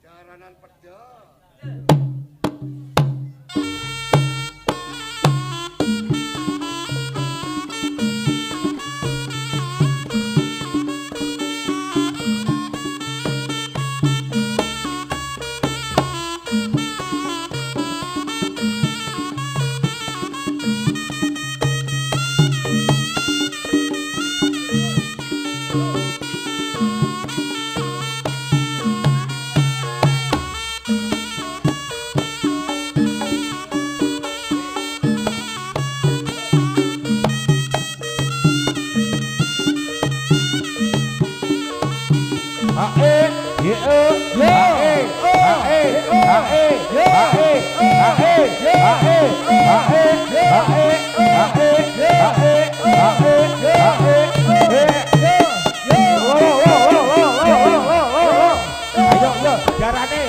Jaranan pedot.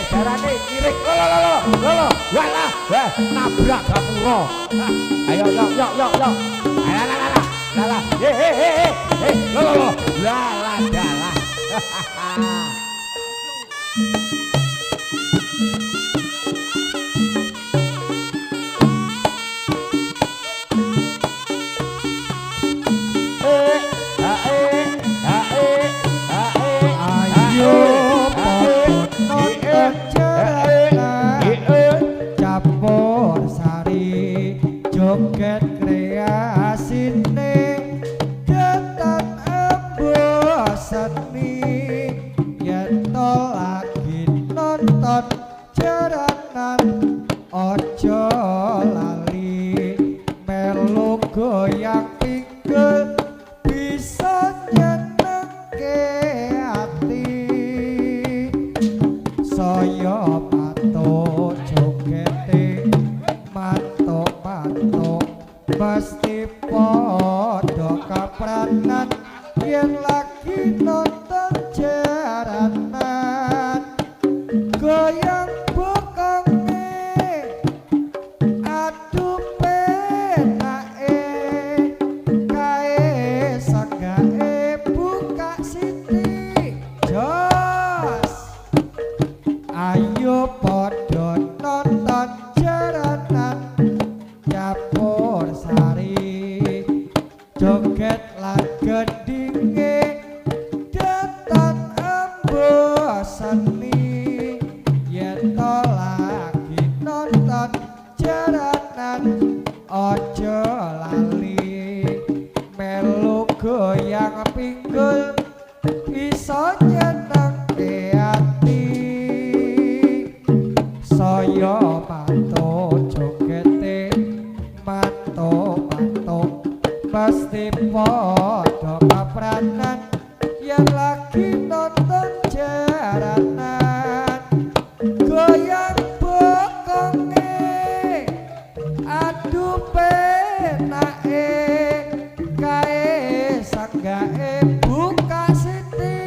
Jarane kirik walah nabrak gapura. Ayo yo. Lah. Lo. Lah dalah. Joget kreasine ketan embo seni yen to lagi nonton jaranan ojo lali melu goyang pinggul bisa nyenengke ati saya pato jogete matok pasti podo kapranan yen lagi nonton jaranan goyang bokonge aduh penake kae sagae buka siti jos ayo podo nonton jaranan Capur sari joget lagendinge datan embo seni yen to lagi nonton jaranan ojo lali melu goyang pinggul iso nyenengke ati saya pato jogete mato pasti podo kapranan yang lagi nonton jaranan goyang bokonge aduh penake kae sanggae buka siti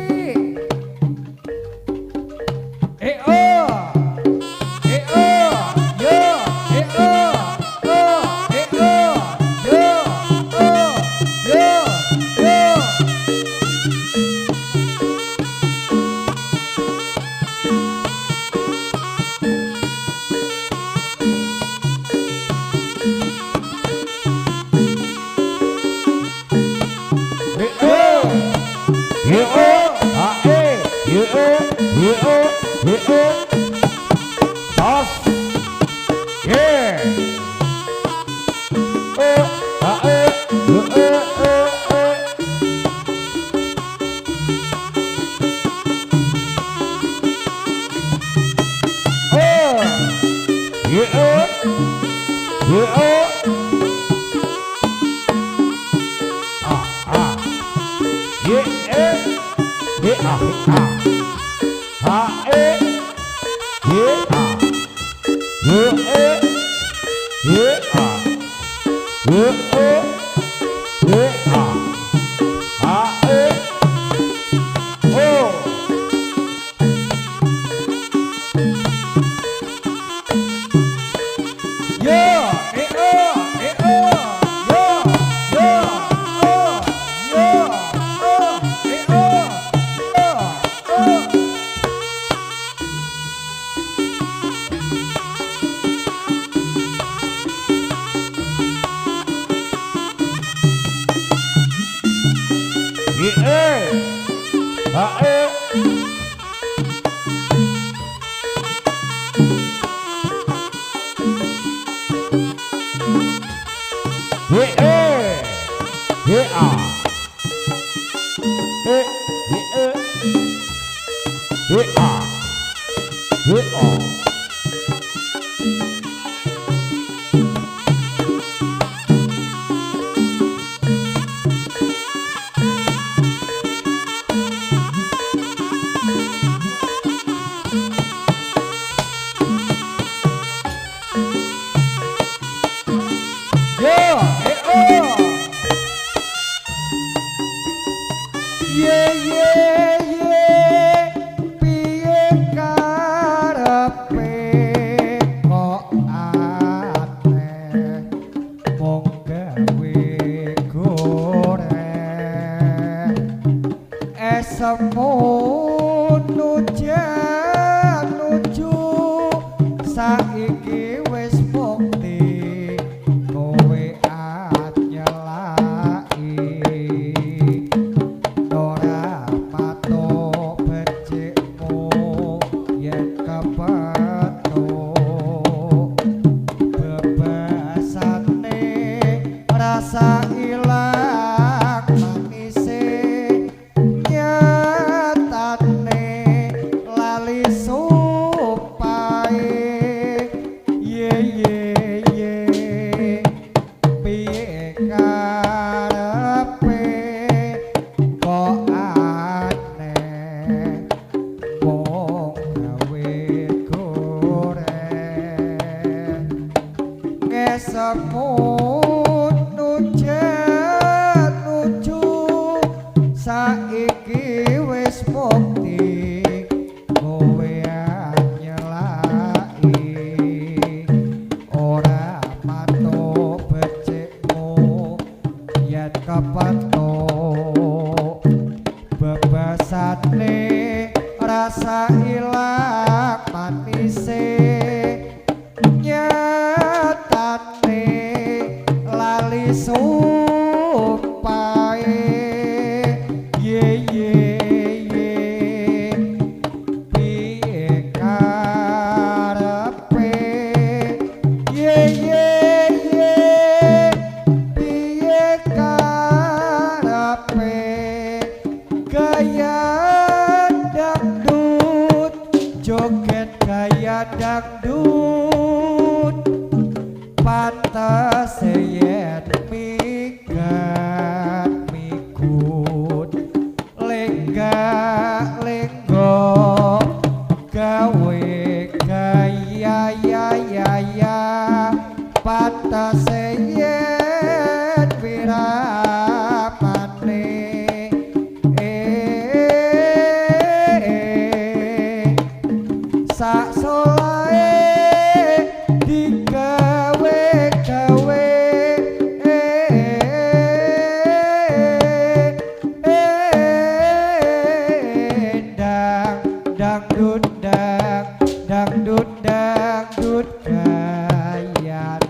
Saiki wis bukti kowe anyelaki ora patok becikmu yen kepetuk bebasane rasa ilang manise nyatane lali supae piye karepe kok aneh wong gawe goreng ngesemut nuju saiki wis bukti kowe anyelaki ora patok becikmu yen kepetuk bebasane rasa ilang manise nyatane lali sumpae piye karepe piye karepe gaya dangdut joget gaya dangdut pantes yen minggat mikut lenggak lenggo gawe gaya ya pantes yen wiramane sak solae digawe-gawe dangdut gayane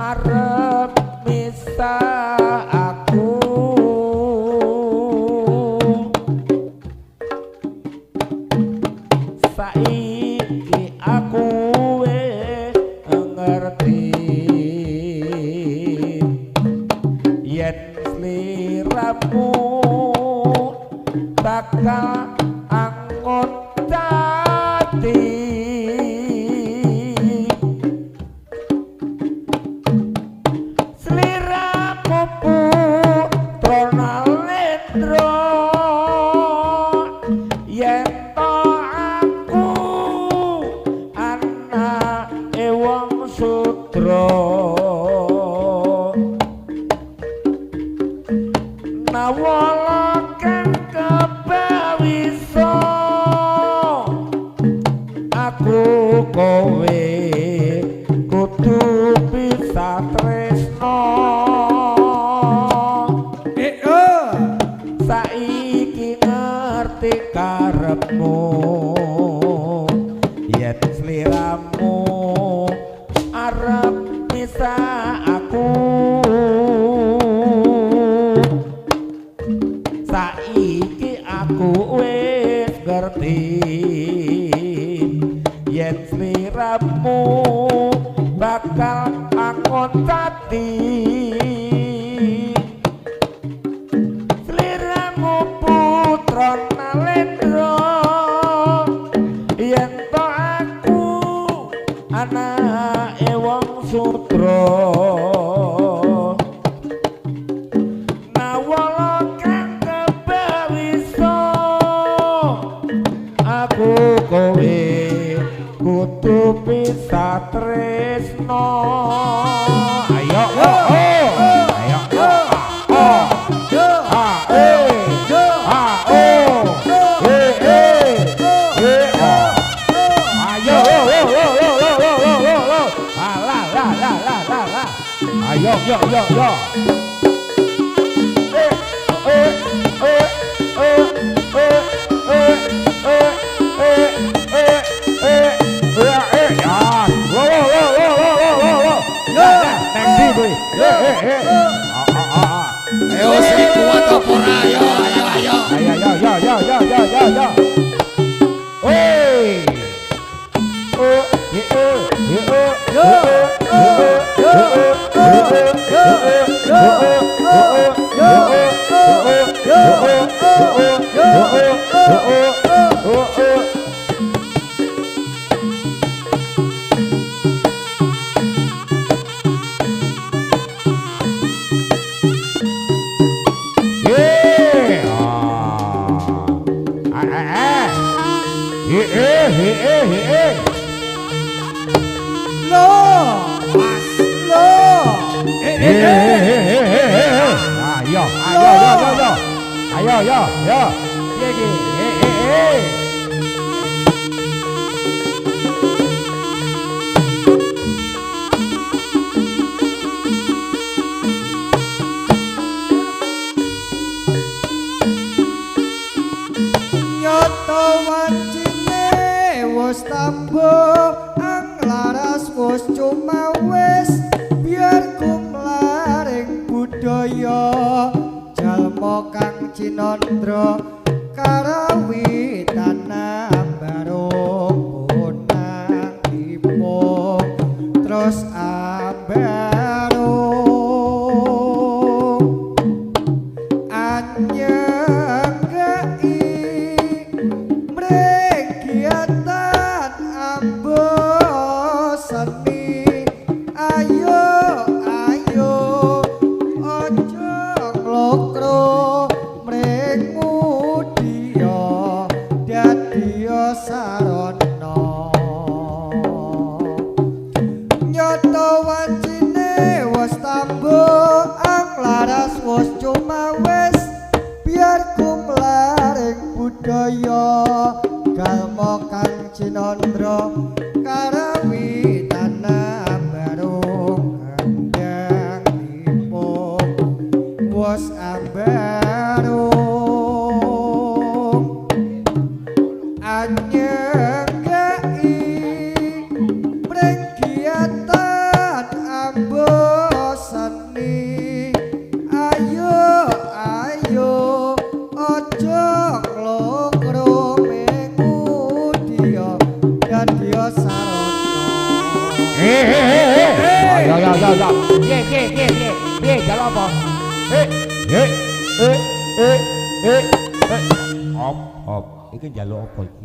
Arep misa aku sliramu bakal angkut dadi sliramu putra Nalendra yen to aku anake wong sudra nawala kang kebawisa aku kowe kudu bisa tresno saiki ngerti karepmu yen sliramu arep bisa aku saiki aku wis ngerti yen sliramu bakal angkon dadi sliramu putra Nalendra yen to aku anake wong sudra nawala kang kebawisa aku kowe kudu bisa tresno ayo yo Ayo sing kuat apa ora? Ayo. Ayo. Hey. Ayo. Nyoto wancine wis tambuh anglaras wis cuma wis biar kumlaring budaya jalma kang cinandra karawitan barung punang ipung terus ambarung anyenggai mregiatan ambo seni ayo ojo nglokro mrengmu dia dadiya sarana nyoto wancine wis tambuh anglaras wis cuma wis biar kumlaring budaya galma kang cinandra karawitan barung kandang ipung wis ambarung anyenggai pregiatan ambo seni ayo ojo nglokro mengu dia dadiya sarana Ayo. Piye jalan apa? Op. Iki njaluk apa iki?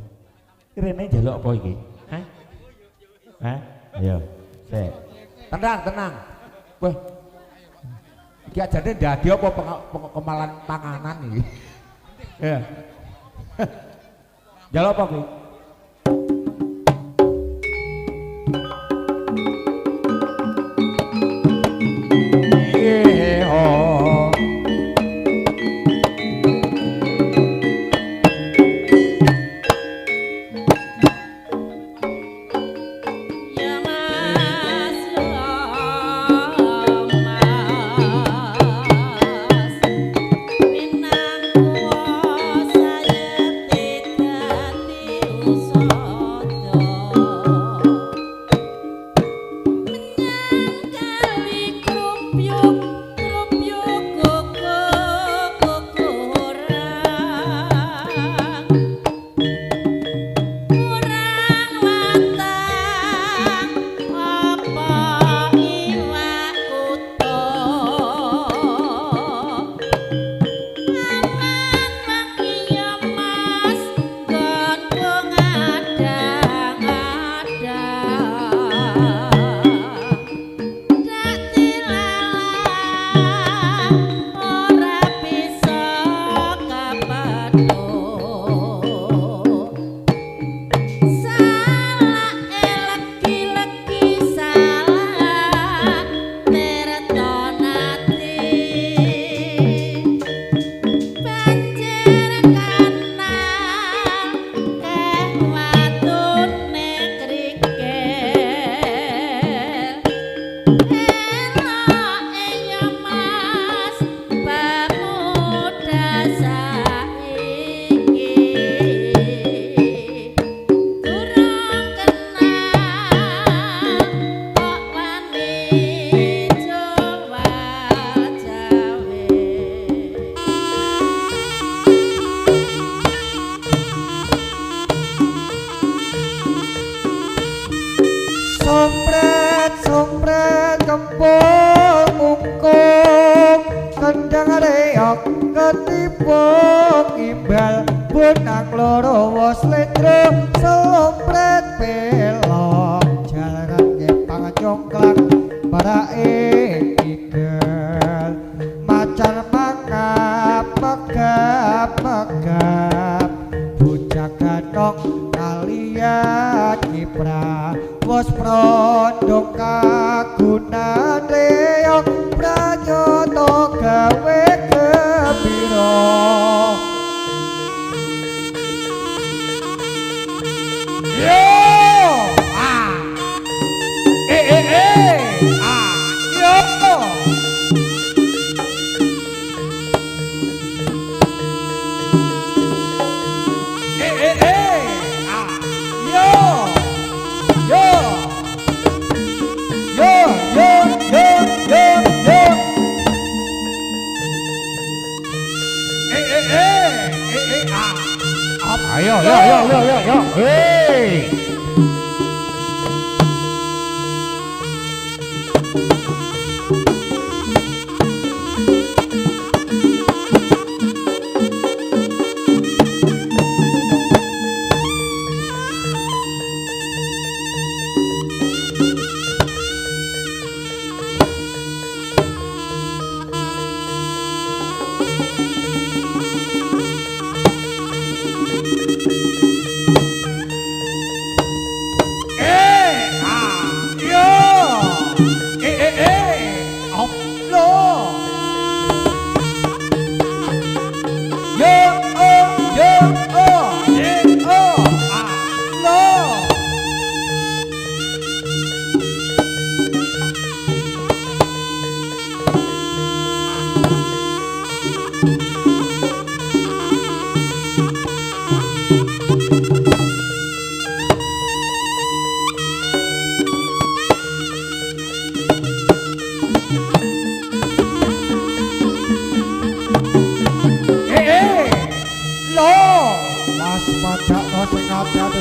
Rene njaluk apa iki? Hah? Hah? Ayo. Sik. Tenang. Wah. Iki ajane dadi apa kemalan panganan iki? Ya. Njaluk apa iki? Sompret kempul mungkung kendang reok ketipung imbal benang loro wos letro sompret pelok jalanan jepang congklak barake kidal macan mangap megap bocah ganong kalian kipra wos prodong kagunan reok pranyoto gawe gembira Yo! Yo! Ayo, yo. Hey!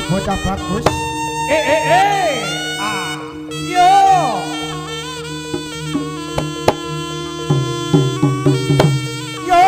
Bocah bagus. Yo. Yo.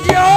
Yo.